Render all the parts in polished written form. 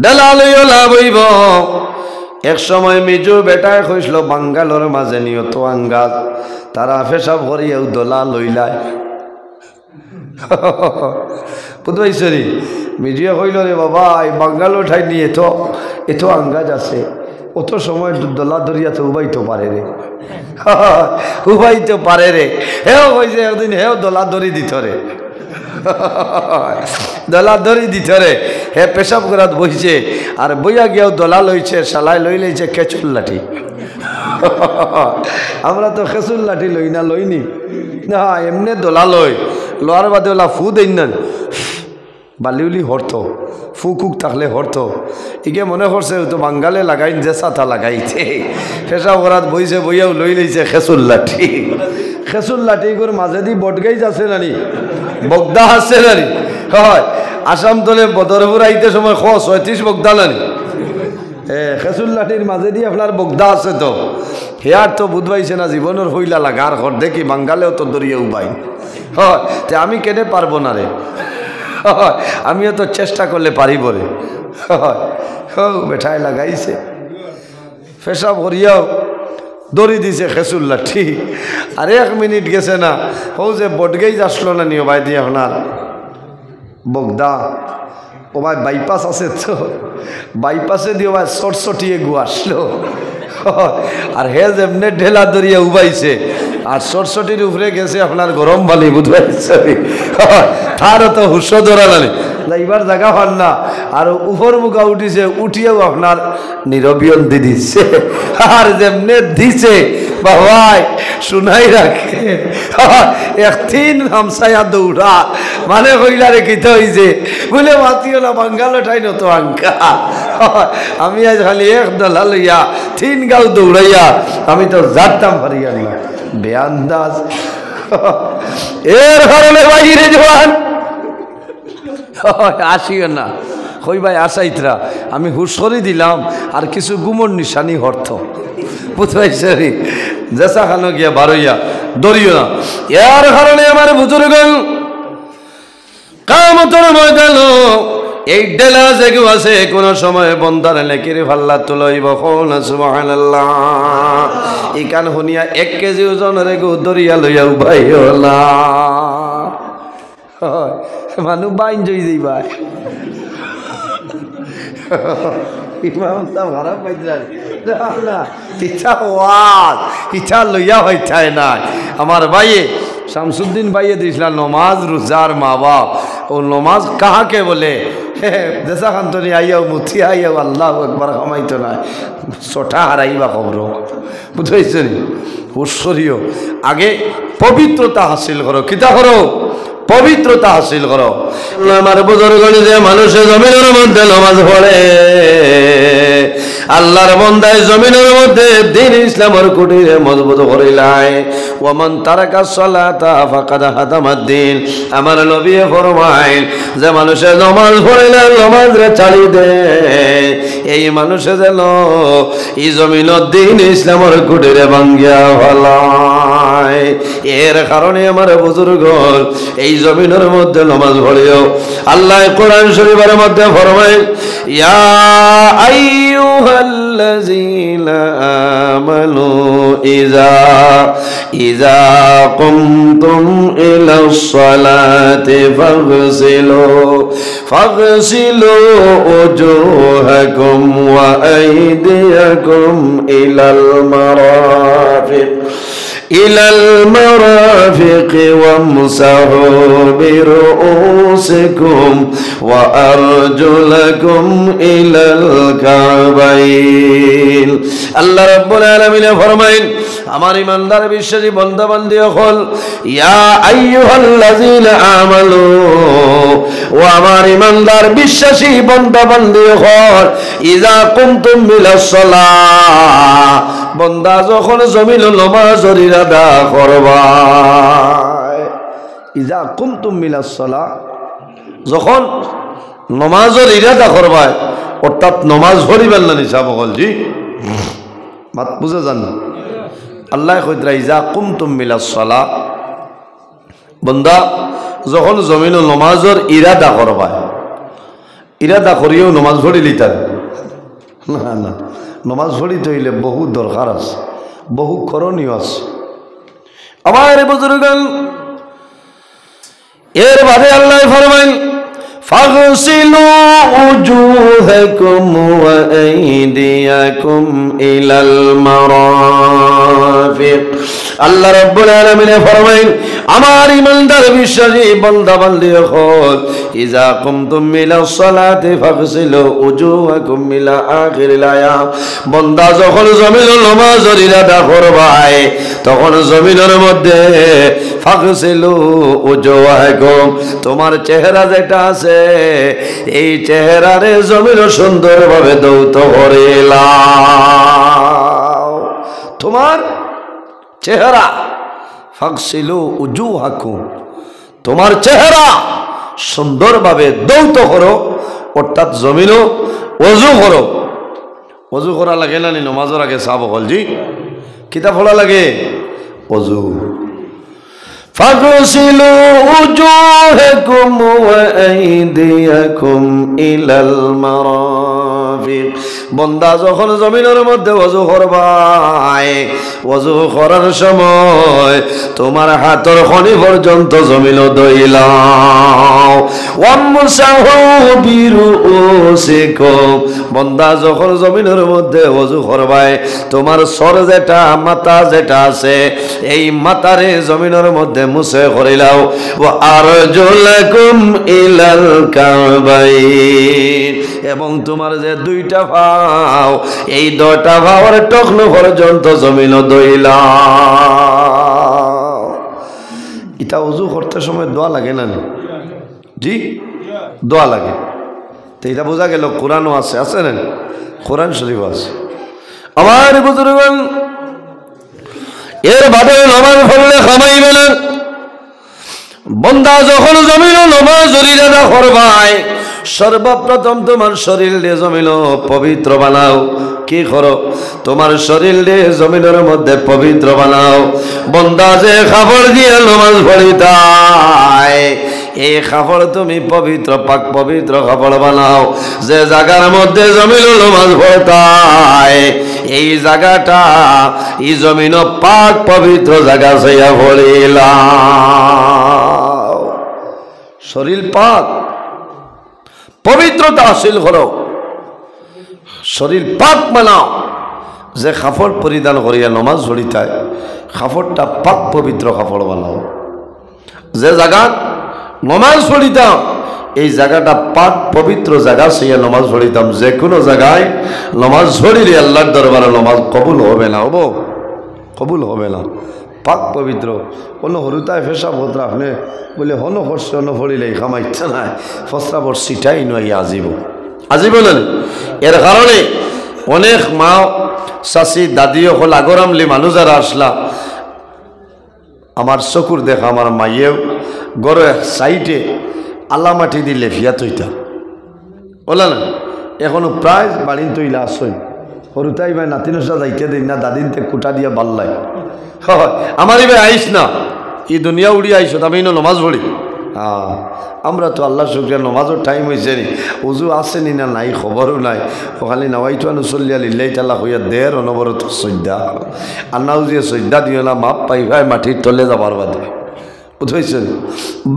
ডেলা লইও লাভ হইব। এক সময় মিজু বেটায় কইসল বাঙ্গালোর মাঝে নিয়ত আঙ্গাল তারা পেশাব করিয়াও দোলা লইলায়। বুঝবাইছরি মিজুয়ে কইল রে বাবা এই বাঙ্গালোর ঠাই নিয়ে এত আঙ্গাজ আছে, অত সময় দোলা দরিয়া তো উবাইতে পারে রে, উবাইতে পারে রে। হেও কইছে একদিন হেও দোলা দরি দিত রে, দোলা দরি দিত রে। হে পেশাব করাত বইছে আর বইয়া গিয়াও দোলা লইছে, সালাই লই লইছে খেচুর লাঠি। আমরা তো খেচুর লাঠি লই না, লইনি না, এমনি দোলা লই। লোয়ার বাদে ওলা ফু দেন না, বালিউলি হরত ফু কুক থাকলে হরত। ইকে মনে করছে তো বাঙ্গালে লাগাইন যে ছাতা লাগাইছে, পেশাব করাত বইছে বইয়াও লই লইছে খেচুর লাঠি। খেচুর লাঠি করে মাঝে দি বটগাইজ আছে নানি, বগদা আছে নানি, হয় আসাম তলে বদরপুর আইতে সময় 36 বগদা নানি। খেচুর লাঠির মাঝে দিয়ে আপনার বগদা আছে তো, হেয়ার তো বুধবাইছে না জীবনের হইলা লাগার ঘর দেখি বাঙ্গালেও তো দরিয়ে উবাই। হয় তে আমি কেনে পারবো না রে, আমিও তো চেষ্টা করলে পারি বলে। বেঠায় লাগাইছে পেশাব করিয়াও দড়ি দিছে খেচুর লাঠি। আর 1 মিনিট গেছে না, হো যে বটগেই আসলো না নিও ভাই দিয়ে আপনার বগদা। ও ভাই বাইপাস আছে তো, বাইপাসে দিয়ে ভাই সটসটিয়ে গু আসলো। আর হে যেমনে ঢেলা দরিয়া উবাইছে আর সটসটির উপরে গেছে আপনার গরম বালি, বুঝবাইছে তারও তো হুস্য ধরা নানি যাইবার জায়গা পান না। আর উপর মুখা উঠিছে, উঠিয়েও আপনার নিরবিয়ন্তি দিচ্ছে। আর যেমনে দিছে বাবাই শুনাই রাখে, 1-3 হামসায়া দৌড়া মানে কইলা রেখিতে হইছে বলে মাতিও না বাঙ্গালো ঠাই নত আঙ্কা। আমি আজ খালি 1 দলা লইয়া 3 গাঁও দৌড়াইয়া আমি তো জানতাম পারিয়া না বেআন্দাজ। এর কারণে বাইরে জোয়ান আসিও না, কই ভাই আসাইতরা আমি হুশরি দিলাম আর কিছু গুমর নিশানি হর্থ, বুঝবাইছে রে জেসা খানো গিয়া বারইয়া দরিও না। এর কারণে আমার বুজুর্গ কামতর ময়দান এই ডেলা জেগু আছে, কোন সময় বন্দার লেকির ভাল্লা তুলইব কোন সুবহানাল্লাহ। এই কান শুনিয়া 1 কেজি ওজনের গো দরিয়া লইয়া উবাইও না, মানুষ বাইন জই যাইবা। খারাপ পাইতে না, ইচ্ছা ওয়াজ ইচ্ছা লইয়া হইতায় না। আমার ভাইয়ে শামসুদ্দিন ভাইয়ে দিয়েছিলাম নমাজ রোজার মা বাপ, ও নমাজ কাহাকে বলে দেশা খান্তনি আইয়াও মুথি আইয়াও আল্লাহ একবার কামাইতো না, ছোটা হারাইবা খবর, বুঝাইছে নি? ঐশ্বরীয় আগে পবিত্রতা হাসিল করো, কিতা করো? পবিত্রতা হাসিল করো। আমার বুজুর্গ যে মানুষের জমিনের মধ্যে নামাজ পড়ে, আল্লাহর বান্দায় জমিনের মধ্যে দ্বীন ইসলামের কুটিরে মজবুত করিলাই। ওয়ামান তারাকা সালাতা ফাকাদ হাদামাদ্দিন। আমার নবী ফরমায় যে মানুষের নামাজ পড়ে না, নামাজ রে ছাড়ি দে, এই মানুষে যেন এই জমিনের দ্বীন ইসলামের কুটিরে ভাঙ্গিয়া ফেলায়। এর কারণে আমার বুজুর্গ এই জমিনের মধ্যে নামাজ পড়িও। আল্লাহ কোরআন শরীফের মধ্যে ফরমায় ইয়া আইয়ুহাল্লাযীনা আমানু ইযা কুমতুম ইলাস সালাতি ফাগসিলু উজুহাকুম ওয়া আইদিয়াকুম ইলাল মারাফিক وامسحوا برؤوسكم وأرجلكم إلى الكعبين। আল্লাহ রাব্বুল আলামিন ফরমায়েন আমার ইমানদার বিশ্বাসী বান্দা বান্দি হল ইয়া আইয়ুহাল্লাযীনা আমানু, ও আমার ইমানদার বিশ্বাসী বান্দা বান্দি হল ইযা কুমতুম ইলাস সালাহ, বান্দা যখন জমিন নামাজের ইরাদা করবা, ইযা কুমতুম ইলাস সালাহ, যখন নামাজের ইরাদা করবা, অর্থাৎ নামাজ পড়িবেন না নিশা বকল জি মাত বুঝে যান। আল্লাহ কইতরা ইযা কুমতুম ইলাস সালাহ, বান্দা যখন জমিন নামাজের ইরাদা করবা, ইরাদা করিও নমাজ পড়ি লিতার না না, নমাজ পড়িতে হইলে বহু দরকার আছে, বহু করণীয় আছে। আমার বুজুর্গান এর বাদে আল্লাহ ফরমাইন ফাগসিলু উজুহাকুম ওয়া আইদিয়াকুম ইলাল মারাফিক। আল্লাহ রাব্বুল আলামিন ফরমাইন আমার ইমানদার বিশ্বাসী বান্দা বান্দি হল ইজা কুমতুম ইলাস সালাতি ফাগসিলু উজুহাকুম ইলা আখিরিল আয়াত। বান্দা যখন জমিনের নামাজের ইরাদা করবায় তখন জমিনের মধ্যে ফাগসিলু উজুহাকুম তোমার চেহারা যেটা আছে এই চেহারারে জমিন সুন্দরভাবে দৌত করিলাও। তোমার চেহারা ফাগসিলু উজুহাকুম তোমার চেহারা সুন্দরভাবে দৌত করো, অর্থাৎ জমিনও ওযু করো। ওযু করা লাগে না নি নমাজের আগে সাহাব বল জি কিতাব পড়া লাগে ওযু। ফাগসিলু উজুহাকুম ওয়া আইদিয়াকুম ইলাল মারাফিক। বান্দা যখন জমিনের মধ্যে ওযু করবাই ওযু করার সময় তোমার হাতের খনি পর্যন্ত জমিন দইলাও। ওয়ামসাহু বিরুসিকুম বান্দা যখন জমিনের মধ্যে ওযু করবাই তোমার সর যেটা মাথা যেটা আছে এই মাথারে জমিনের মধ্যে মুছে করিলাও। ওয়া আরজুলাকুম ইলাল কাবাইন এবং তোমার যে দুইটা পাও এই দুইটা পাওয়ার টকন পর্যন্ত জমিন দইলাও। এটা ওযু করতে সময় দোয়া লাগে না জি দোয়া লাগে। তো এটা বোঝা গেল কোরআনও আছে, আছে না কোরআন শরীফ আছে। আমার বুজুর্গগণ এর বাদে নামাজ পড়লে খামাইবে না। বান্দা যখন জমিন নামাজ ইরাদা করবাই সর্বপ্রথম তোমার শরীর দিয়ে জমিন পবিত্র বানাও। কি করো তোমার শরীর দিয়ে জমিনের মধ্যে পবিত্র বানাও। বান্দা যে কাপড় দিয়ে নামাজ পড়িতাই এই কাপড় তুমি পবিত্র পাক পবিত্র কাপড় বানাও। যে জায়গার মধ্যে জমিন নামাজ পড়তাই এই জায়গাটা এই জমিন পাক পবিত্র জায়গা ছাইয়া পড়িলাম। শরীর পাক পবিত্রতা হাসিল করো, শরীর পাক বানাও। যে কাপড় পরিধান করিয়া নমাজ পড়িতায় কাপড়টা পাক পবিত্র কাপড় বানাও। যে জায়গা নমাজ পড়িতাম এই জায়গাটা পাক পবিত্র জায়গা সেই নমাজ পড়িতাম। যে কোনো জায়গায় নমাজ পড়িলে আল্লাহর দরবারে নমাজ কবুল হবে না, হবো কবুল হবে না। পাক পবিত্র অন্য হরুতায় ফেসাব হতো আপনি বলে হন করছে অন্য পড়িলে খামা ইচ্ছা নাই ফসরাবর সিটাই নয় আজিব আজিব না। এর কারণে অনেক মা চাষি দাদিও হল আগরামলি মানুষ যারা আসলা আমার চকুর দেখা আমার মাইয়েও গড়ে সাইটে আল্লা মাটি দিলে ফিয়া তৈতা বলা না। এখনো প্রায় বাড়িন তৈলা আসই হরুতাই ভাই নাতিনসা যাইতে দিন না দাদিনতে কুটা দিয়া বাল্লাই আমার এবার আইস না এই দুনিয়া উড়ি আইস আমি নমাজ পড়ি। হ্যাঁ আমরা তো আল্লাহ শুক্রিয়া নমাজের টাইম হয়েছে নি উজু আসেনি না নাই খবরও নাই খালি নাওয়াইটো নুসল্লিয়া লিল্লাই তাল্লা হইয়া দের অনবরত শ্রদ্ধা আর নাও যে শ্রদ্ধা দিও না মাপ পাই ভাই মাটির তলে যাবার বাদে বুঝেছে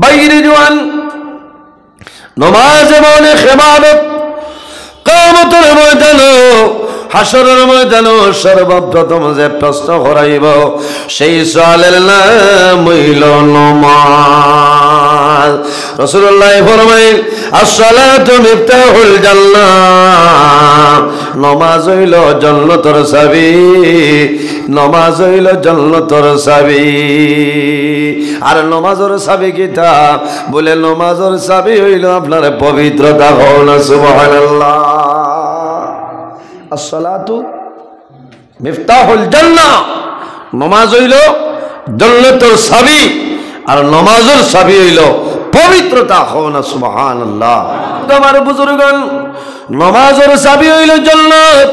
বাইরে জোয়ান নমাজ এমন খেমানত কিয়ামতের ময়দানে হাসরের ময়দানে সর্বপ্রথম যে প্রশ্ন করাইব সেই সুয়ালের নাম হইল নমাজ। রাসূলুল্লাহ ফরমাইন আসসালাতু মিফতাহুল জান্নাহ নমাজ হইল জান্নাতের চাবি, নমাজ হইল জান্নাতের চাবি। আর নমাজের চাবি কিতা বলে নমাজের চাবি হইল আপনার পবিত্রতা হল সুবহানাল্লাহ। আসসালাতু মিফতাহুল জান্নাহ নমাজ হইল জান্নাতের চাবি আর নমাজের চাবি হইল পবিত্রতা হল সুবহানাল্লাহ। তোমার বুজুর্গগণ নমাজের চাবি হইল জান্নাত।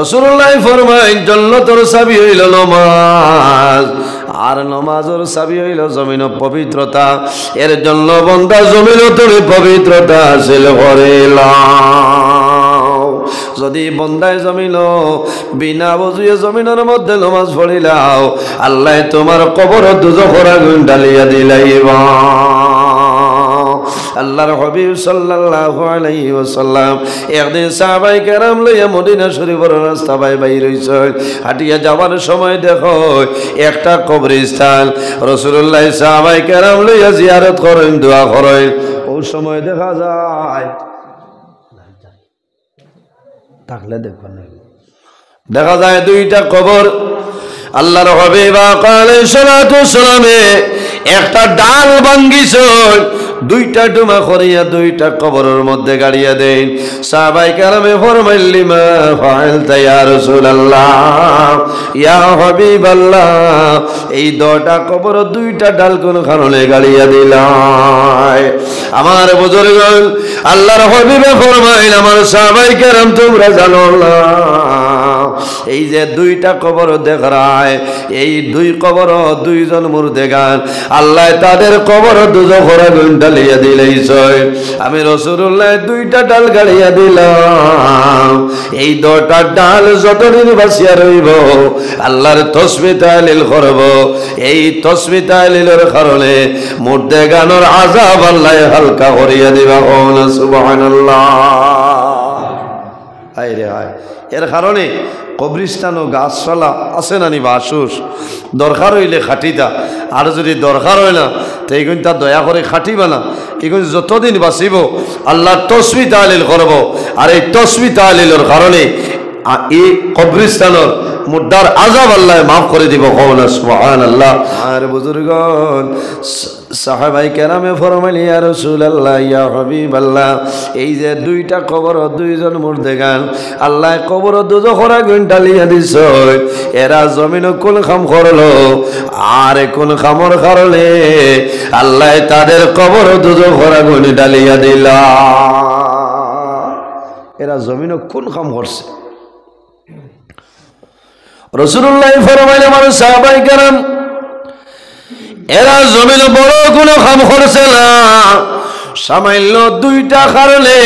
রাসূলুল্লাহ ফরমায় জান্নাতের চাবি হইল নমাজ আর নমাজের চাবি হইল জমিন পবিত্রতা। এর জন্য বান্দা জমিন তুমি পবিত্রতা হাসিল করিলাম। যদি বন্দায় জমিন বিনা বজুয়ে জমিনের মধ্যে নমাজ পড়িলাও, আল্লাহ তোমার কবর দুজখের আগুন ঢালিয়া দিলাইবা। আল্লাহর হাবিব সাল্লাল্লাহু আলাইহি ওয়াসাল্লাম একদিন সাহাবায়ে কেরাম লইয়া মদিনা শরীফের রাস্তা বাইর হইছে। হাঁটিয়া যাওয়ার সময় দেখো একটা কবরস্থান। রাসূলুল্লাহ সাহাবায়ে কেরাম লইয়া জিয়ারত করেন, দোয়া করেন। ওই সময় দেখা যায় থাকলে দেখবেন, দেখা যায় দুইটা কবর। আল্লাহর হাবিব আলাইহিস সালাতু ওয়াসসালামে একটা ডাল ভাঙ্গিছে, দুইটা ডুমা করিয়া দুইটা কবরের মধ্যে গাড়িয়া দেন। সাহাবায়ে কেরামে ফরমাইল লিমা ফাআলতা ইয়া রাসূলুল্লাহ, ইয়া হাবিবাল্লাহ, এই দুইটা কবর দুইটা ডাল কোন কারণে গাড়িয়া দিলাই? আমার বুজুর্গ আল্লাহর হাবিবে ফরমাইল, আমার সাহাবায়ে কেরাম তোমরা জানো না, এই যে দুইটা কবর দেখায়, এই দুই কবর দুইজন মুর্দেগান, আল্লাহ তাদের কবর দুজখের আগুন ঢালিয়া দিলাইছে। আমি রাসূলুল্লাহ দুইটা ডাল গাড়িয়া দিলাম। এই দুইটা ডাল যতদিন বাঁচিয়া রইব আল্লাহর তাসবিহ তাহলিল করব। এই তাসবিহ তাহলিলের কারণে মুর্দেগানের আযাব আল্লাহ হালকা করিয়া দিবা। সুবহানাল্লাহ। হায় রে হায়। এর কারণে কবরিস্তান ও গাছপালা আছে না নি বাসুস, দরকার হইলে খাটিতা, আর যদি দরকার হয় না তো এইগুন তা দয়া করে খাটিবা না। এগুন যতদিন বাঁচিব আল্লাহ তাসবিহ তাহলিল করব। আর এই তাসবিহ তাহলিলের কারণে এই কবরিস্তানের মুর্দার আযাব আল্লাহ মাফ করে দিব। সুবহানাল্লাহ। আর বুজুর্গণ সাহাবায়ে কেরামে ফরমাইল, ইয়া রাসূলুল্লাহ, ইয়া হাবিবাল্লাহ, এই যে দুইটা কবর দুইজন মুর্দেগান, আল্লাহ কবর দুজখের আগুন ঢালিয়া দিছে। এরা জমিন কোন কাম করলো, আর কোন কামর কারণে আল্লাহ তাদের কবর দুজখের আগুন ঢালিয়া দিলা? এরা জমিন কোন কাম করছে? রাসূলুল্লাহ ফরমাইলেন, আমার সাহাবায়ে কেরাম এরা জমিনে বড় কোনো কাম করছে না, সামান্য দুইটা কারণে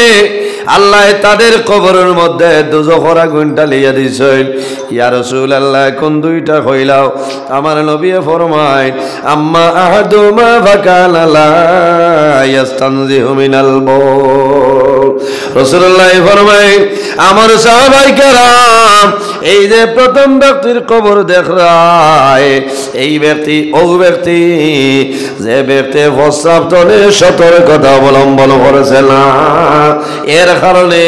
আল্লাহ তাদের কবরের মধ্যে দুজখের আগুন ঢালিয়া দিছেন। ইয়া রাসূলুল্লাহ, কোন দুইটা কইলাও? আমার নবী ফরমায়, আম্মা আহাদুমা ফাকানা লা ইস্তানজিহু মিনাল বাউল। রাসূলুল্লাহ ফরমায়, আমার সাহাবায়ে কেরাম এই যে প্রথম ব্যক্তির কবর দেখরায়, এই ব্যক্তি ও ব্যক্তি যে ব্যক্তি প্রস্রাব তলে সতর্কতা অবলম্বন করেছে না, এর কারণে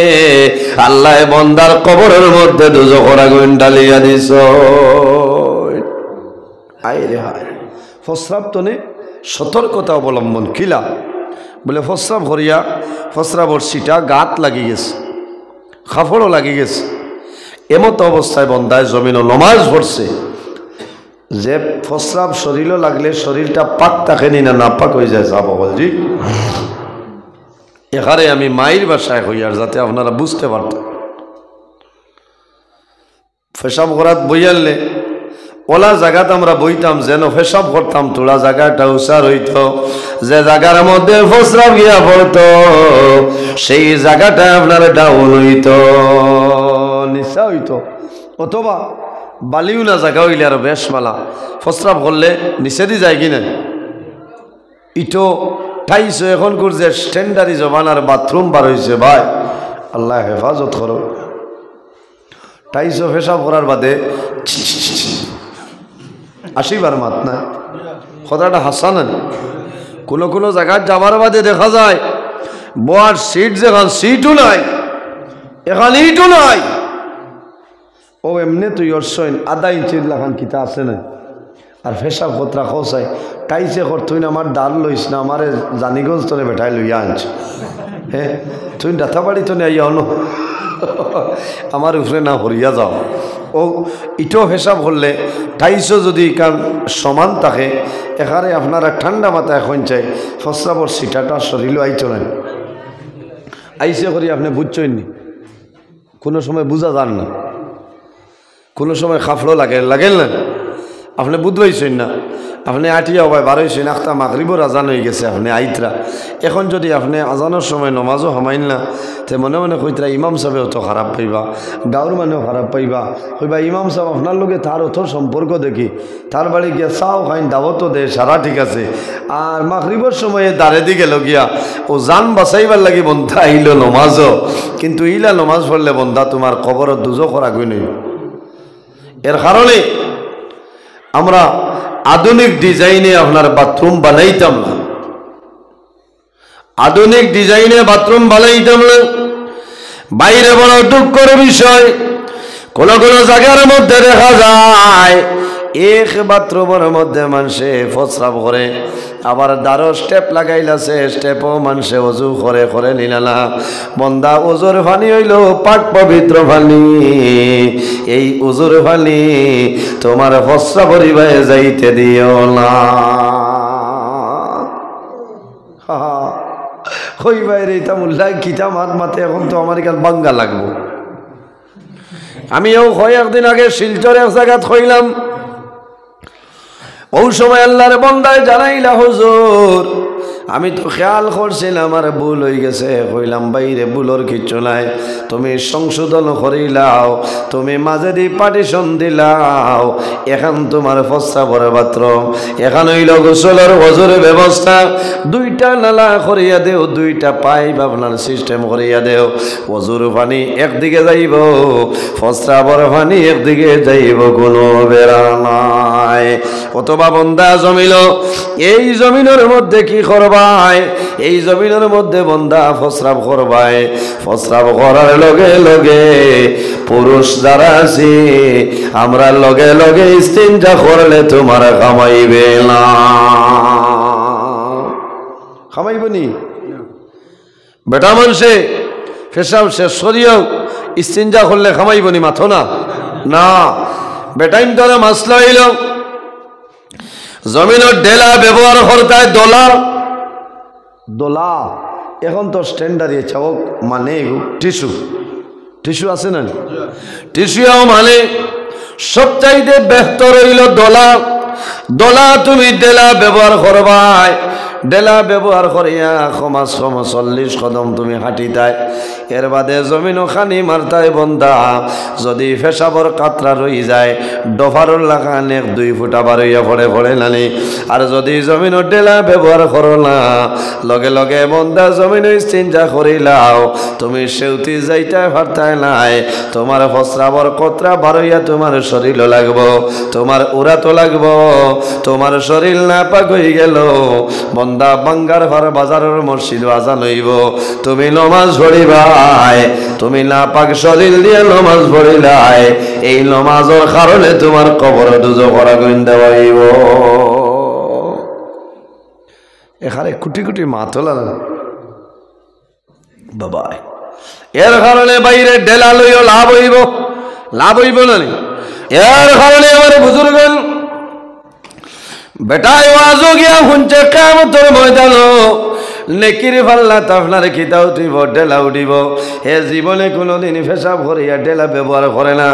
আল্লাহ বান্দার কবরের মধ্যে দুজখের আগুন ঢালিয়া দিছ। হায় রে হায়। প্রস্রাব তলে সতর্কতা অবলম্বন কিলা বলে, প্রস্রাব করিয়া প্রস্রাবর সিটা গাত লাগি গেছে, কাপড়ও লাগি গেছে, এমত অবস্থায় বন্দায় জমিন নমাজ পড়ছে যে প্রস্রাব শরীরও লাগলে শরীরটা পাক থাকে নি না নাপাক হয়ে যায়। যাব বলছি এখানে আমি মায়ের বাসায় হই, আর যাতে আপনারা বুঝতে পারতেন, পেশাব করাত বইয়ালে ওলা জায়গাতে আমরা বইতাম, যেন পেশাব করতাম তোলা জায়গাটা উচার হইত, যে জায়গার মধ্যে প্রস্রাব গিয়া পড়তো সেই জায়গাটা আপনার ডাউন হইত, নিচা হইত, অথবা বালিও না জায়গা হইলে আর বেশ মালা প্রস্রাব করলে নিচে দি যায় কিনা। ইটো ঠাইছো এখন করছে স্ট্যান্ডারি জমানার বাথরুম বার হয়েছে, ভাই আল্লাহ হেফাজত করো। ঠাইছো পেশাব করার বাদে আসিবার মাত না, কথাটা হাসান। কোনো কোনো জায়গায় যাবার বাদে দেখা যায় বয়ার সিট, যেখান সিটও নাই এখান ইটও নাই, ও এমনি তুই অর্সইন আধা ইঞ্চির লাখান কিতা আছে না, আর ফেসাব কতরা খসাই টাইসে কর, তুই আমার ডাল লইস না, আমার জানিগঞ্জ তোরে বেঠাই লইয়া আনছ, হ্যাঁ তুই ডাথা বাড়ি তো নেই আনো আমার উপরে না হরিয়া যাও। ও ইটো ফেসাব করলে টাইসও যদি কারণ সমান থাকে, এখানে আপনারা ঠান্ডা মাথায় এখন চাই ফসরাবর সিটাটা শরীরও আইতো না, আইসে করি আপনি বুঝছেন নি, কোনো সময় বুঝা যান না, কোনো সময় খাফড়ো লাগে লাগেন না, আপনি বুঝবাইছেন না, আপনি আটিয়া ভাই বারোইছেন, আখতা মাগরিবর আজান হয়ে গেছে, আপনি আইতরা। এখন যদি আপনি আজানোর সময় নমাজও হামাইন না, তে মনে মনে কইতরা ইমাম সাহেবেও তো খারাপ পাইবা, গাঁর মানুষও খারাপ পাইবা, কইবা ইমাম সাহেব আপনার লগে তার অথর সম্পর্ক দেখি, তার বাড়ি গিয়া চাও খাইন, দাওয়াতও দে, সারা ঠিক আছে। আর মাগরিবর সময়ে দাঁড়ে দিকে লগিয়া ও জান বাঁচাইবার লাগি বন্ধা আইল নমাজও, কিন্তু ইলা নমাজ পড়লে বন্ধা তোমার কবরত দুজো করা গই নই। এর কারণে আমরা আধুনিক ডিজাইনে আপনার বাথরুম বানাইতাম না, আধুনিক ডিজাইনে বাথরুম বানাইতাম না। বাইরে বড় দুঃখের বিষয়, কোন কোন জায়গার মধ্যে দেখা যায় এক বাথরুমের মধ্যে মানুষে প্রস্রাব করে, আবার দারো স্টেপ লাগাইলাছে, স্টেপও মানুষে অজু করে করে নিলানা। বন্দা ওজুর পানি হইল পাক পবিত্র পানি, এই ওজুর পানি তোমার প্রস্রাব করিবায় যাইতে দিও না। কই বাইরে এটা মুল্লা কিতা মাত মাতে, এখন তো আমার কাল বাঙ্গা লাগবো। আমিও কয়েকদিন আগে শিলচর এক জায়গাত হইলাম, ওই সময় আল্লাহর বন্দায় জানাইলা হুজুর আমি তো খেয়াল করছিলাম আর ভুল হয়ে গেছে। কইলাম বাইরে ভুলর কিচ্ছু নাই, তুমি সংশোধন করিলাও, তুমি মাঝে দি পার্টিশন দিলাও, এখন তোমার প্রস্রাবর বাথরুম, এখন হইল গোসলের ওজুরের ব্যবস্থা, দুইটা নালা করিয়া দেও, দুইটা পাইপ আপনার সিস্টেম করিয়া দেও। ওজুর পানি একদিকে যাইব, প্রস্রাবর পানি একদিকে যাইব, কোনো বেড়া নাই। অথবা বন্দা জমিল, এই জমিনের মধ্যে কি করবাই, এই জমিনের মধ্যে বন্দা প্রস্রাব করবাই, প্রস্রাব করার লগে লগে পুরুষ যারা আছে আমরা লগে লগে ইস্তিনজা করলে তোমার কামাইবে না। কামাইব নি বেটা মানুষে পেশাব শেষ করিয়াও ইস্তিনজা করলে কামাইব নি মাথো না? না বেটাইম তারা মাসলা হইল জমিনের ডেলা ব্যবহার করতে দোলা, দোলা এখন তো স্ট্যান্ডার্ড চাওক মানে টিস্যু, টিস্যু আছে না, টিস্যুও মানে সবচাইতে বেহতর হইল দোলা। দোলা তুমি ডেলা ব্যবহার করবাই, ডেলা ব্যবহার করিয়া সমাজ 40 কদম তুমি হাঁটিতাই, এর বাদে জমিনও খানি মারতাই বন্দা। যদি পেশাবর কাতরা রই যায় ডফারর লাগান 1-2 ফুটা বারইয়া পড়ে পড়ে নানি। আর যদি জমিনও ডেলা ব্যবহার করো না, লগে লগে বন্দা জমিনও ইস্তিনজা করিলাও, তুমি সেউতি যাইতাই পারতাই নাই, তোমার প্রস্রাবর কতরা বারইয়া তোমার শরীরও লাগবো, তোমার উড়াতো লাগবো, তোমার শরীর না পাক হয়ে গেল। বন্দা বাঙ্গার ঘর বাজারের মসজিদ আজান হইব, তুমি নমাজ পড়িবাই, তুমি না পাক শরীর দিয়ে নমাজ পড়িলাই, এই নমাজের কারণে তোমার কবর দুজো করা গইন্দা হইব। এখানে কোটি কোটি মাতলা বাবাই, এর কারণে বাইরে ডেলা লইও লাভ হইব, লাভ হইব না? এর কারণে আমার বুজুর্গন বেটায় ওয়াজও গিয়া শুনছে কিয়ামতের ময়দানো নেকির পাল্লাত আপনার খিতা উঠিব, ডেলা উঠিব। হে জীবনে কোনোদিন পেশাব করিয়া ডেলা ব্যবহার করে না।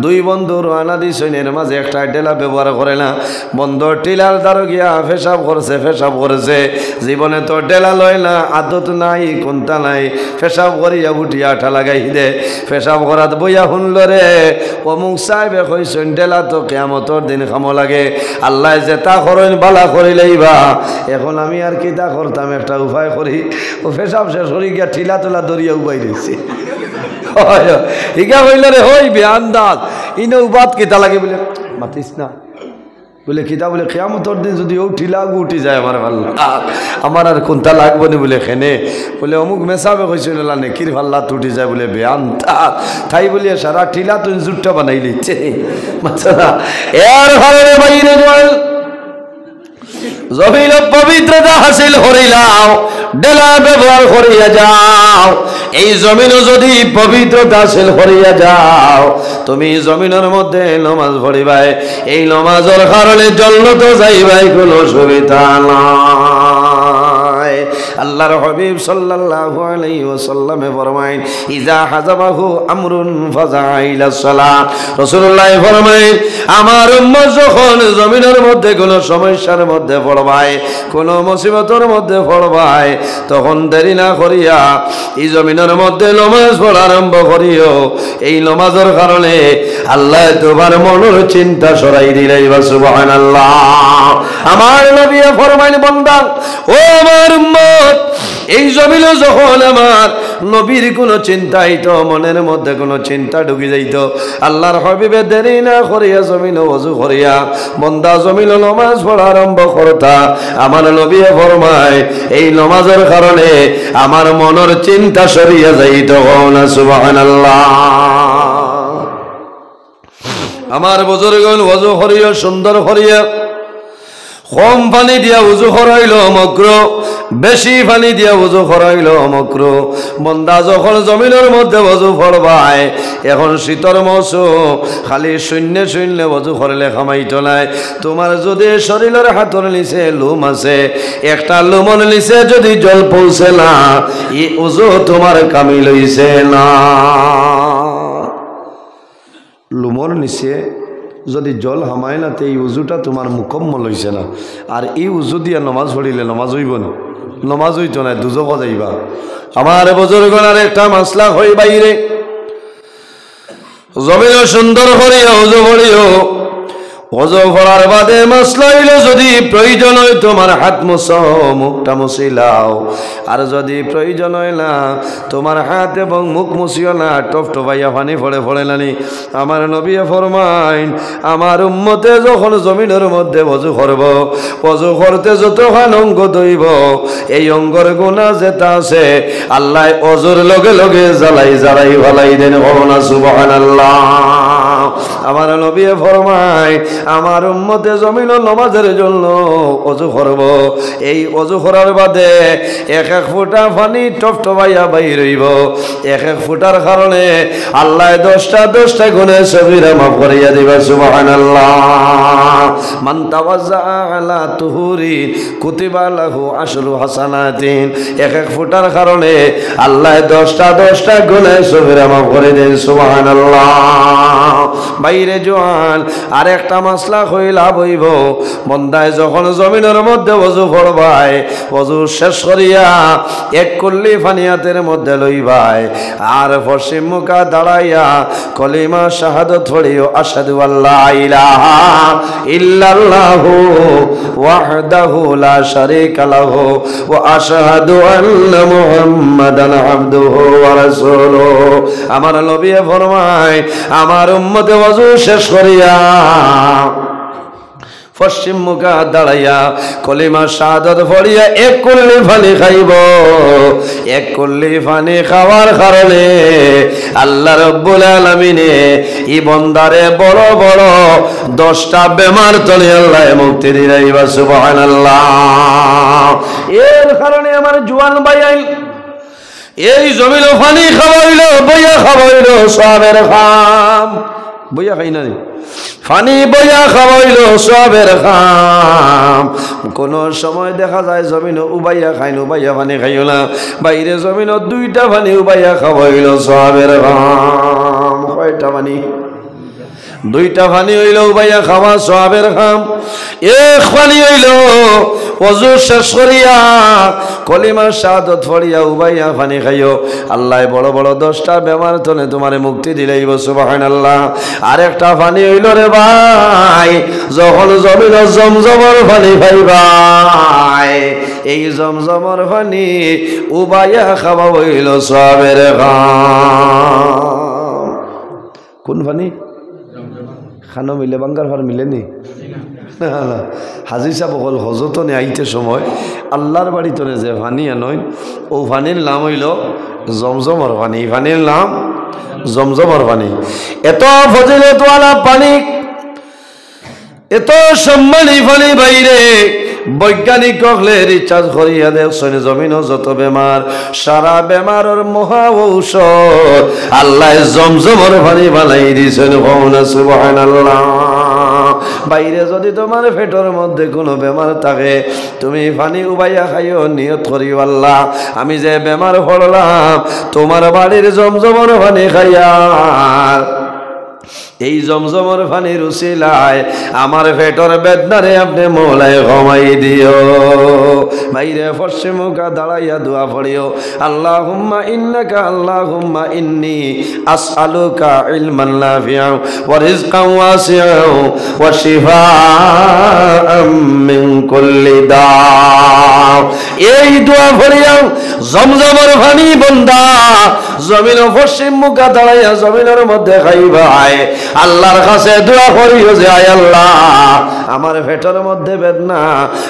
2 বন্ধু রানা দিছনের মাঝে একটা ডেলা ব্যবহার করে না। বন্ধুর টিলার দ্বারা গিয়া পেশাব করছে, পেশাব করেছে, জীবনে তো ডেলা লয় না, আদত নাই, কোনটা নাই, পেশাব করিয়া উঠিয়া আঠা লাগাই দে। পেশাব করাত বইয়া শুনল রে অমুক সাহেবে কইছেন ডেলা তো কিয়ামতের দিন খামো লাগে, আল্লাহ যে তা করেন বালা করিলেইবা। এখন আমি আর কি তা করতাম, একটা উপায় করি, ও পেশাব শেষ করি গিয়া ঠিলা তোলা দরিয়া উবাই দিয়েছে। ইগা হইল রে হই বেআন্দাজ ইনো উবাদ কিতা লাগে বলে মাতিস না, বলে কিতা বলে কিয়ামতের দিন যদি ও ঠিলা উঠি যায় আমার ভাল আমার আর কোনটা লাগবো না বলে খেনে বলে অমুক মেসাবে কইছিল নেকির ভাল্লা উঠি যায় বলে বেআন্দাজ তাই বলিয়া সারা ঠিলা তুই জুটটা বানাই লিচ্ছে মাছরা এর ভালো বাইরে জল জমিন পবিত্রতা হাসিল করিলাও, ডেলা ব্যবহার করিয়া যাও। এই জমিন যদি পবিত্রতা হাসিল করিয়া যাও, তুমি জমিনের মধ্যে নমাজ পড়িবাই, এই নমাজের কারণে জান্নাতে যাইবাই, কোনো সুবিধা নাই। আল্লাহর হাবিব সাল্লাল্লাহু আলাইহি ওয়াসাল্লামে ফরমায়েন ইজা হাযাবাহু আমরুন ফাযাআ ইলা সালাত রাসূলুল্লাহ ফরমায়েন আমার উম্মত যখন জমিনের মধ্যে কোনো সমস্যার মধ্যে পড়বায় কোনো মুসিবতের মধ্যে পড়বায় তখন দেরি না করিয়া এই জমিনের মধ্যে নামাজ পড়া আরম্ভ করিও এই নামাজের কারণে আল্লাহ তোমার মনের চিন্তা সরাই দিলেই বা সুবহানাল্লাহ আমার নবী ফরমাইন বান্দা ও আমার উম্মত এই জমিনে যখন আমার নবীর কোনো চিন্তা হইতো মনের মধ্যে কোনো চিন্তা ঢুকে যাইত আল্লাহর হাবিবে দেরি না করিয়া জমিনে ওযু করিয়া বান্দা জমিনে নামাজ পড়া আরম্ভ করতা আমার নবী ফরমায় এই নামাজের কারণে আমার মনের চিন্তা সরিয়া যাইত না সুবহানাল্লাহ আমার বুজুর্গগণ ওযু করিয়া সুন্দর করিয়া কম পানি দিয়া উজু করাইল মকরুহ বেশি পানি দিয়া উজু করাইল মকরুহ বান্দা যখন জমিনের মধ্যে ওযু পড়বায় এখন শীতর মৌসুম খালি শূন্য শূন্য ওযু করলে খামাইতো নাই তোমার যদি শরীরের হাতর নিচে লুম আছে একটা লুমন নিচে যদি জল পৌঁছে না এই উজু তোমার কামিল হইছে না লুমর নিচে যদি জল হামায় না তো এই উজুটা তোমার মুকম্মল হইছে না আর এই উজু দিয়া নমাজ পড়িলে নমাজ হইব না নমাজ হইতো না দুজক যাইবা আমার বুজুর্গণের একটা মাসলা হই বাইরে জমিন সুন্দর করিয়া উজু পড়িও ওযু করার বাদে মাসলা হইল যদি প্রয়োজন হয় তোমার হাত মুছো মুখটা মুছিলাও আর যদি প্রয়োজন হয় না তোমার হাত এবং মুখ মুছিও না টপটপাইয়া পানি পড়ে পড়ে নানি আমার নবী ফরমাইন আমার উম্মতে যখন জমিনের মধ্যে ওযু করব ওযু করতে যতখান অঙ্গ ধইব এই অঙ্গের গুনাহ যেটা আছে আল্লাহ ওযুর লগে লগে জ্বালাই জ্বালাই ভালাই দেন না সুবহানাল্লাহ আমার নবী ফরমায় আমার উম্মতে জমিন নামাজের জন্য ওযু করব এই ওযু করার বাদে এক এক ফোঁটা পানি টপটপাইয়া বাইর হইব এক এক ফোঁটার কারণে আল্লাহ 10টা গুনাহ সগীরা মাফ করিয়া দিবা সুবহানাল্লাহ মান তাওয়াজ্জা আলা তুহুরি কুতিবা লাহু আশরু হাসানাতিন এক এক ফোঁটার কারণে আল্লাহ 10টা গুনাহ সগীরা মাফ করে দেন সুবহানাল্লাহ বাইরে জোয়ান আর একটা মাসলা হইলা বইব বন্দায় যখন জমিনের মধ্যে ওযু পড়বাই ওযু শেষ করিয়া এক কুল্লি ফানিয়াতের মধ্যে লইবাই আর পশ্চিম মুখা দাঁড়াইয়া কলিমা শাহাদাত পড়িও আশহাদু আল্লা ইলাহা ইল্লাল্লাহু ওয়াহদাহু লা শারীকা লাহু ওয়া আশহাদু আন্না মুহাম্মাদান আবদুহু ওয়া রাসূলুহু আমার নবী ফরমায় আমার উম্মতে ওযু শেষ করিয়া পশ্চিম মুখা দাঁড়াইয়া কলিমা শাহাদাত পড়িয়া এক কুল্লি পানি খাইব এক কুল্লি পানি খাওয়ার কারণে আল্লাহ রাব্বুল আলামিনে এই বান্দারে বড় বড় 10টা বেমার তলে আল্লাহ মুক্তি দিলাইবা সুবহানাল্লাহ এর কারণে আমার জওয়ান ভাই এই জমিন পানি খাওয়াইলো বইয়া খাওয়াইলো সওয়াবের খাম বইয়া খাই না পানি বইয়া খাওয়াইলো সওয়াবের খাম কোন সময় দেখা যায় জমিন উবাইয়া খাইনো উবাইয়া পানি খাইও না বাইরে জমিন 2টা পানি উবাইয়া খাওয়াইলো সওয়াবের খাম কয়টা পানি 2টা পানি হইল উবাইয়া খাওয়া সওয়াবের খাম এক পানি হইল ওযু শেষ করিয়া কলিমা শাহাদাত পড়িয়া উবাইয়া পানি খাইও আল্লাহ বড় বড় 10টা বেমার তনে তোমারে মুক্তি দিলাইব সুবহানাল্লাহ আরেকটা পানি হইল রে ভাই যখন জমিন জমজমের পানি পাইবাই এই জমজমের পানি উবাইয়া খাওয়া হইল সওয়াবের খাম কোন পানি খানো মিলে বাঙ্গার ভার মিলেনি না না হাজি সাহেব হল হজতনে আইতে সময় আল্লাহর বাড়িতে যে পানি আনয় ও পানির নাম হইল জমজমর পানি পানির নাম জমজমর পানি এত ফজিলতওয়ালা পানি এত সম্মানী পানি বাইরে বৈজ্ঞানিক হলে রিচার্জ করিয়া দেখছেন জমিন যত বেমার সারা বেমারের মহা ঔষধ আল্লাহ জমজমর পানি বানাই দিয়েছেন সুবহানাল্লাহ বাইরে যদি তোমার পেটের মধ্যে কোনো বেমার থাকে তুমি পানি উবাইয়া খাইও, নিয়ত করি আল্লাহ আমি যে বেমার পড়লাম তোমার বাড়ির জমজমের পানি খাইয়া এই জমজমের পানির উসিলায় আমার পেটের বেদনারে আপনি মৌলায় কমাই দিও। বাইরে ফর্সে মুখা দাঁড়াইয়া দোয়া পড়িও, আল্লাহুম্মা ইন্নাকা আল্লাহুম্মা ইন্নী আসআলুকা ইলমান নাফিআ ওয়া রিজকান ওয়াসিআ ওয়া শিফাআম মিন কুল্লি দা। এই দোয়া পড়িয়া জমজমের পানি বন্দা জমিন পশ্চিম মুখা দাঁড়াইয়া জমিনের মধ্যে খাইবাই আল্লাহর কাছে দোয়া করিও যে আয় আল্লাহ আমার পেটের মধ্যে বেদনা,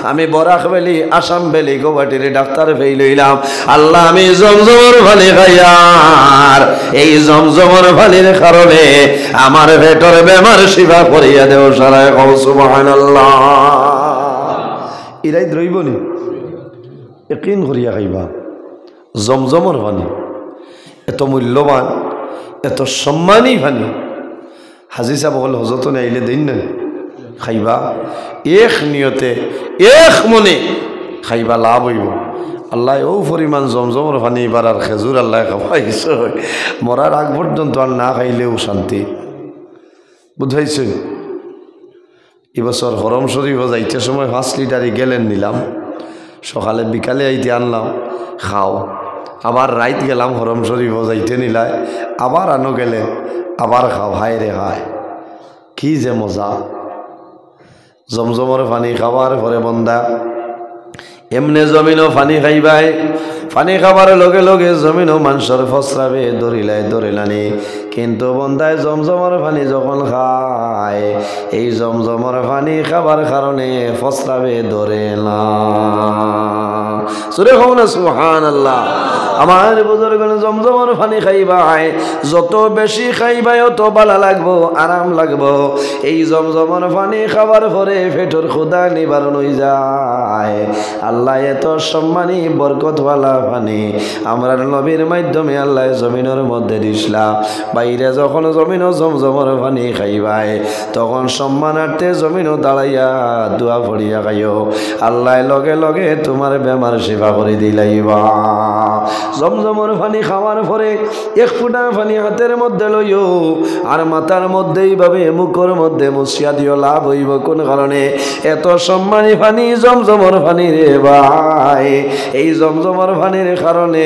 আমি বরাক ভ্যালি আসাম ভ্যালি গৌহাটির ডাক্তার ফেই লইলাম, আল্লাহ আমি জমজমের পানি খাইয়ার এই জমজমের পানির কারণে আমার পেটের বেমার শিফা করিয়া দেও সারায় কও সুবহানাল্লাহ। ইরাই দ্রইবনি ইয়াকিন করিয়া খাইবা জমজমের পানি এত মূল্যবান এত সম্মানী পানি। হাজি সাহেব বলে হজরত আইলে দিন না খাইবা এক নিয়তে এক মনে খাইবা লাভ হইব। আল্লাহ ও পরিমাণ জমজমের পানি এবার আর খেজুর আল্লাহ খাওয়াইছ মরার আগ পর্যন্ত আর না খাইলেও শান্তি। বুঝাইছে এবছর হরম শরীফ যাইতে সময় 5 লিটারই গেলেন নিলাম, সকালে বিকালে আইতে আনলাম খাও, আবার রাইত গেলাম হরম শরীফ যাইতে নিলায় আবার আনো গেলে আবার খাও। হায় রে হায় কি যে মজা জমজমের পানি খাবার পরে বন্দা এমনে জমিনও পানি খাইবাই, পানি খাবার লগে লগে জমিনও মানুষের ফসরাবে দরিলানি, কিন্তু বন্দায় জমজমের পানি যখন খায় এই জমজমের পানি খাবার কারণে ফসরাবে ধরে না। সুরে হও না সুবহানাল্লাহ। আমার বুজুর্গ জমজমের পানি খাইবাই, যত বেশি খাইবাই তত ভালো লাগবো আরাম লাগবো। এই জমজমের পানি খাবার পরে পেটের ক্ষুধা নিবারণ হয়ে যায়। আল্লাহ এত সম্মানী বরকতওয়ালা পানি আমরা নবীর মাধ্যমে আল্লাহ জমিনের মধ্যে দিসলা। বাইরে যখন জমিনও জমজমের পানি খাইবাই তখন সম্মানার্থে জমিনও দাঁড়াইয়া দোয়া পড়িয়া খাইও, আল্লাহ লগে লগে তোমার বেমার সেবা করে দিলাইবা। জমজমের পানি খাওয়ার পরে এক ফুটা পানি হাতের মধ্যে লইও আর মাথার মধ্যে এইভাবে মুখের মধ্যে মুছিয়া দিও। লাভ হইব কোন কারণে? এত সম্মানী পানি জমজমের পানি রে ভাই, এই জমজমের পানির কারণে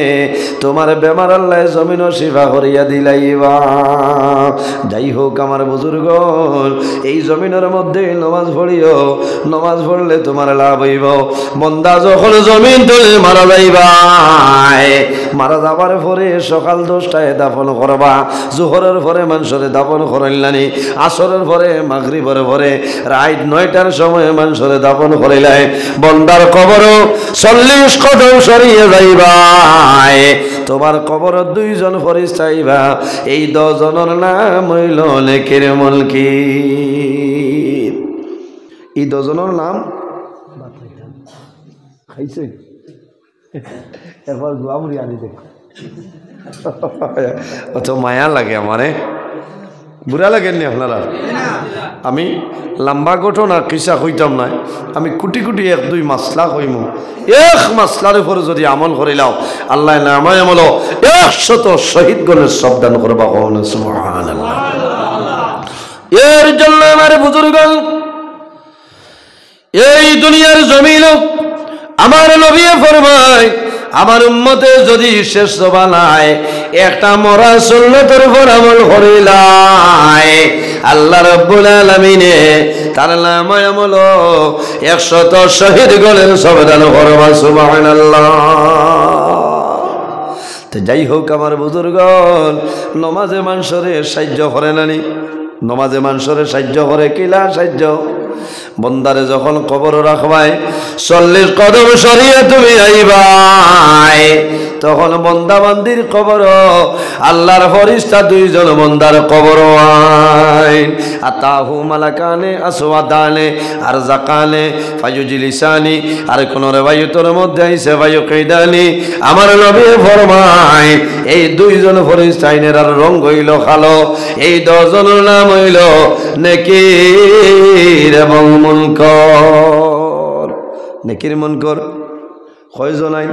তোমার বেমার আল্লাহ জমিনও সেবা করিয়া দিলাইবা। যাই হোক আমার বুজুর্গ এই জমিনের মধ্যে নমাজ পড়িও, নমাজ পড়লে তোমার লাভ হইব। বন্দা যখন জমিন তুলে মারা যাইবা, মারা যাবার পরে সকাল 10টায় দাফন করবা, জোহরের পরে মানুষরে দাফন করাইলানি, আসরের পরে মাগরিবের পরে রাত 9টার সময় মানুষরে দাফন করাইলাই। বন্দার কবর 40 কদম সরিয়ে যাইবা, তোমার কবর 2 জন ফেরেশতা আইবা। এই 10 জনের নাম হইল নেকের মুনকির। এই 10 জনের নাম খাইছে একবার গুয়ামুড়ি আনি দেখো অত মায়া লাগে আমারে, বুড়া লাগেননি আপনারা? আমি লম্বা ঘটনা কিসা কইতাম না, আমি কুটি কুটি 1-2 মাসলা কইম। এক মাসলার উপরে যদি আমল করিলাও আল্লাহ নামায় আমল 100 শহীদ গণের সবদান করবা। সুবহানাল্লাহ। এর জন্য আমার বুজুর্গ এই দুনিয়ার জমিন আমার নবী ফরমায় আমার উম্মতে যদি শেষ বানায় একটা মরা সুন্নতের উপর আমল করিলাই আল্লাহ রাব্বুল আলামিনে তার নামায় আমল 100 শহীদ গণের সবদান করবা। সুবহানাল্লাহ। তো যাই হোক আমার বুজুর্গ নমাজে মানুষরে সাহায্য করে নানি, নমাজে মানুষরে সাহায্য করে কিলা সাহায্য? বন্দারে যখন কবর রাখবাই 40 কদম সরিয়ে তুমি আইবাই, তখন বন্দা বান্দির কবর আল্লাহর ফেরেশতা দুইজন বন্দার কবর আইন আতাহু মালাকানে আসওয়াদানে আরযাকানে ফায়ুজলিসানি আর কোন রিওয়ায়াতের মধ্যে আইছে ফায়ুকিদানি আমার নবী ফরমায় এই দুইজন ফেরেশতা আইনের আর রং হইল কালো এই দুজনের নাম হইল নেকির এবং মুনকার নেকির মুনকার কয়জন আইন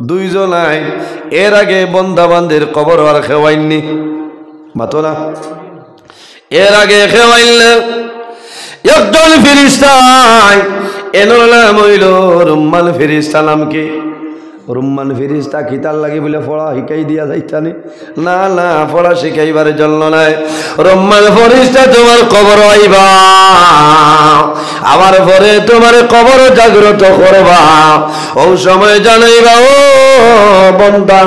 দুইজন আইন এর আগে বন্দা বান্দির কবর আর খেওয়াইননি মাতো না এর আগে খেওয়াইলে একজন ফেরেশতা এর নাম হইল রুম্মান ফেরেশতা নাম কি রুম্মান ফেরেশতা কিতার লাগে বলে পড়া শিখাই দিয়া যাইতানি না না পড়া শিখাইবার জন্য নাই রুম্মান ফেরেশতা তোমার কবর আইবা আবার পরে তোমার কবর জাগ্রত করবা ও সময় জানাইবা ও বান্দা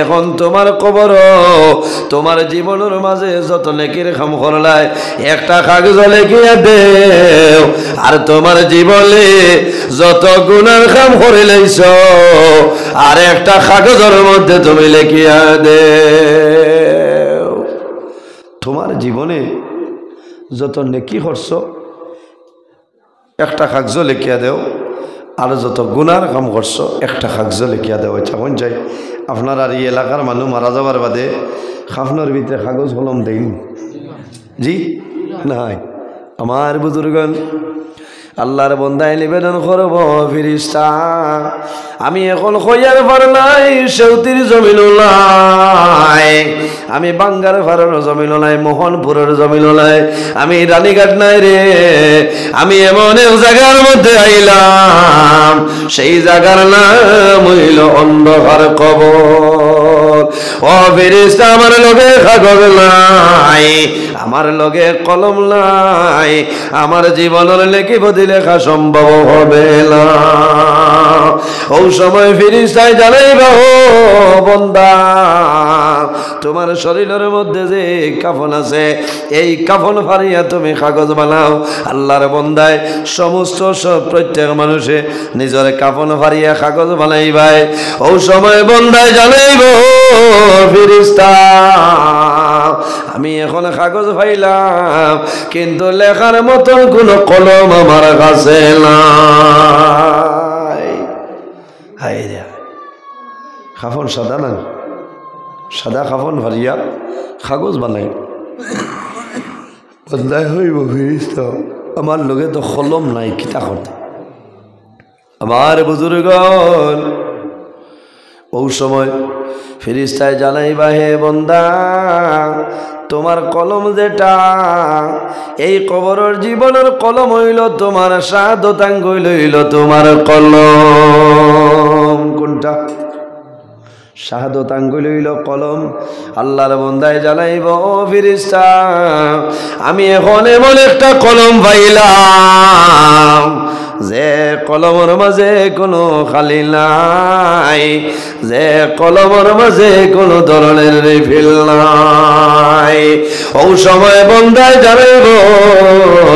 এখন তোমার কবর তোমার জীবনের মাঝে যত নেকির কাম করলাই একটা কাগজ লিখিয়া দেও আর তোমার জীবনে যত গুনার কাম করিলাইছ আর একটা কাগজের মধ্যে তুমি লিখিয়া দেও তোমার জীবনে যত নেকি করছ একটা কাগজ লিখিয়া দেও আর যত গুনার কাম করছ একটা কাগজ লিখিয়া দেও চাপন চাই আপনার আর এই এলাকার মানুষ মারা যাবার বাদে খাফনের ভিতরে কাগজ কলম দেন জি নাই আমার বুজুর্গন আল্লাহর বন্দায় নিবেদন করব ফেরেশতা আমি এখন কইয়ার পার নাই সেউতির জমিন নাই আমি বাঙ্গার পারের জমিন নাই মোহনপুরের জমিন নাই আমি রানীঘাট নাই রে আমি এমন এক জায়গার মধ্যে আইলাম সেই জায়গার নাম হইল অন্ধকার কবর ও ফেরেশতা আমার লগে কাগজ নাই আমার লগে কলম নাই আমার জীবনের লিখিব লেখা সম্ভব হবে না ও সময় ফেরেশতা জানাইবা ও বান্দা তোমার শরীরের মধ্যে যে কাফন আছে এই কাফন ফাড়িয়া তুমি কাগজ বানাও আল্লাহর বান্দায় সমস্ত সব প্রত্যেক মানুষে নিজের কাফন ফাড়িয়া কাগজ বানাইবাই ও সময় বান্দায় জানাইব ফেরেশতা আমি এখন কাগজ পাইলাম কিন্তু লেখার মতন কোনো কলম আমার কাছে নাই হায় রে কাফন সাদা না সাদা কাফন ভারিয়া কাগজ বানাই বন্দায় হইব ফেরেশতা আমার লগে তো কলম নাই কিতা করতে আমার বুজুর্গন ও সময় ফেরেশতায় জানাইবা হে বান্দা তোমার কলম যেটা এই কবরের জীবনের কলম হইল তোমার শাহাদাতাঙ্গ হইল তোমার কলম কোনটা শাহাদাতাঙ্গ হইল কলম আল্লাহর বান্দায় জানাইব ও ফেরেশতা আমি এখন এমন একটা কলম পাইলাম যে কলমের মাঝে কোনো খালি নাই যে কলমের মাঝে কোনো ধরনের রিফিল নাই ও সময় বান্দায় জানাইব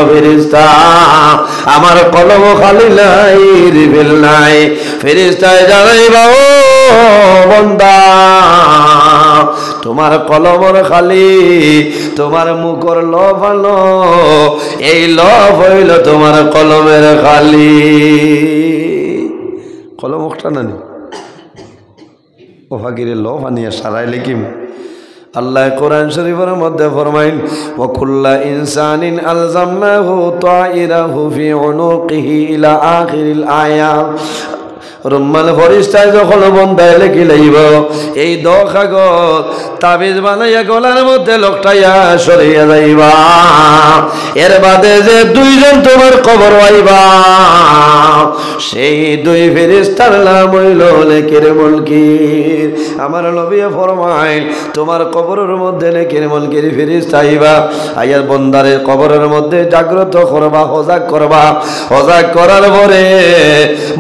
ফেরেশতা আমার কলম খালি নাই রিফিল নাই ফেরেশতায় জানাইবা ও বান্দা তোমার কলমর খালি তোমার মুখর লভ আলো এই লভ হইল তোমার কলমের খালি কলম একটা নানি ও ফাকিরে লভ আনিয়া সারাই লিখিম আল্লাহ কোরআন শরীফের মধ্যে ফরমাইন ওয়া কুল্লা ইনসানিন আলজামনাহু তাইরাহু ফি উনুকিহি ইলা আখিরিল আয়াত রুম্মান ফেরেশতায় যখন বন্দায় লেখি লইব এই দ কাগজ তাবিজ বানাইয়া গলার মধ্যে লকটাইয়া সরিয়া যাইবা এর বাদে যে দুইজন তোমার কবর আইবা সেই দুই ফেরেশতার নাম হইল নেকির মুনকির আমার নবী ফরমাইন তোমার কবরের মধ্যে নেকির মুনকির ফেরেশতা আইবা আইয়া বন্দারের কবরের মধ্যে জাগ্রত করবা সজাগ করবা সজাগ করার পরে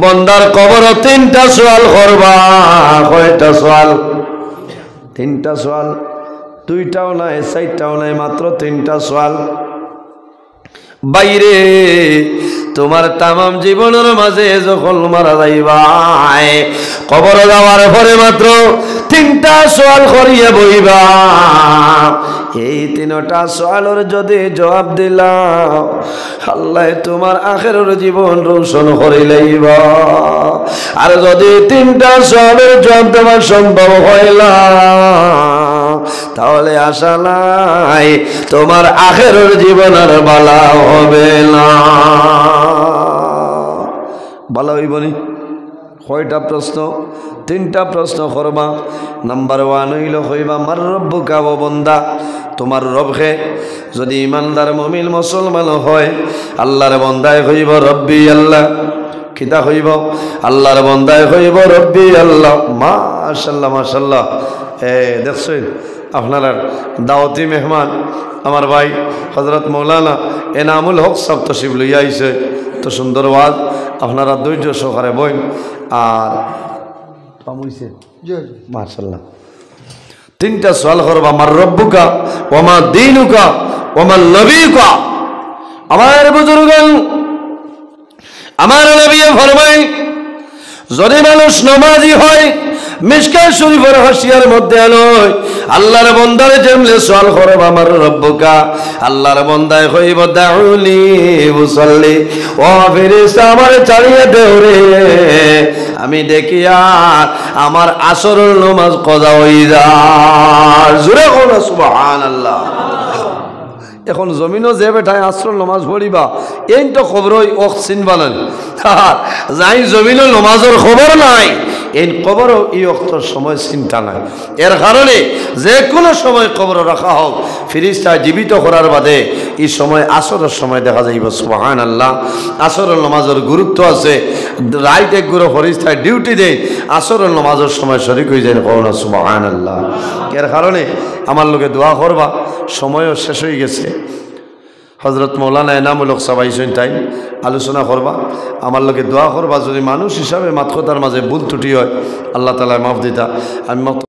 বন্দার কবর তিনটা সওয়াল করবা কয়টা সওয়াল তিনটা সওয়াল দুইটাও নাই চারটাও নাই মাত্র তিনটা সওয়াল বাইরে তোমার তামাম জীবনের মাঝে যখন মারা যাইবাই কবরে যাওয়ার পরে মাত্র 3টা সওয়াল করিয়া বইবা এই 3টা সওয়ালের যদি জবাব দিলাও আল্লাহ তোমার আখিরের জীবন রোশন করে লইবা আর যদি 3টা সওয়ালের জবাব দেওয়া সম্ভব হয় না তাহলে আশা নাই তোমার আখিরের জীবন আর ভালো হবে না ভালো হইবনি কয়টা প্রশ্ন 3টা প্রশ্ন করবা নাম্বার 1 হইল কইবা মার রব্বুকা ও বান্দা তোমার রবকে যদি ইমানদার মুমিন মুসলমান হয় আল্লাহর বান্দায় কইব রব্বি আল্লাহ কিতা কইব আল্লাহর বান্দায় কইব রব্বি আল্লাহ মাশাআল্লাহ মাশাআল্লাহ দেখছেন আপনার দাওয়াতি মেহমান আমার ভাই হযরত মৌলানা এনামুল হক সাহেব তশরিফ লইয়া আইছে তো সুন্দর ওয়াজ আপনারা ধৈর্য সহকারে বইন আর পামুইছে মাশাআল্লাহ 3টা সওয়াল করবা মার রব্বুকা ওয়া মা দীনুকা ওয়া মান নবিয়ুকা আমার বুজুর্গগণ আমার নবী ফরমায় যদি মানুষ নামাজি হয় মিশকাত শরীফের হাসিয়ার মধ্যে আলোয় আল্লাহর বান্দারে যেমনে সওয়াল করবা আমার রব্বুকা আল্লাহর বান্দায় কইব দাউলি মুসাল্লি ও ফেরেশতা আমারে ছাড়িয়ে দেও রে আমি দেখি আর আমার আসরের নামাজ কজা হই যায় জোরে কোন সুবহানাল্লাহ এখন জমিনও যে বেটায় আসরের নামাজ পড়িবা এই তো খবরই ওক চিনবালেন যাই জমিনও নামাজের খবর নাই এই কবরও এই অক্তর সময় চিন্তা নাই এর কারণে যে কোনো সময় কবর রাখা হোক ফেরেশতা জীবিত করার বাদে এই সময় আসরের সময় দেখা যাইব সুবহানাল্লাহ আসরের নামাজের গুরুত্ব আছে রাইট এক গুরু ফেরেশতা ডিউটি দেয় আসরের নামাজের সময় শরীক হয়ে যায় কোন সুবহানাল্লাহ এর কারণে আমার লোকে দোয়া করবা সময়ও শেষ হয়ে গেছে হযরত মৌলানা এনামুল হক সাহেব আইছেন তাই আলোচনা করবা আমার লোকে দোয়া করবা যদি মানুষ হিসাবে মাত কথার মাঝে ভুল ত্রুটি হয় আল্লাহ তাআলা মাফ দিতা আমি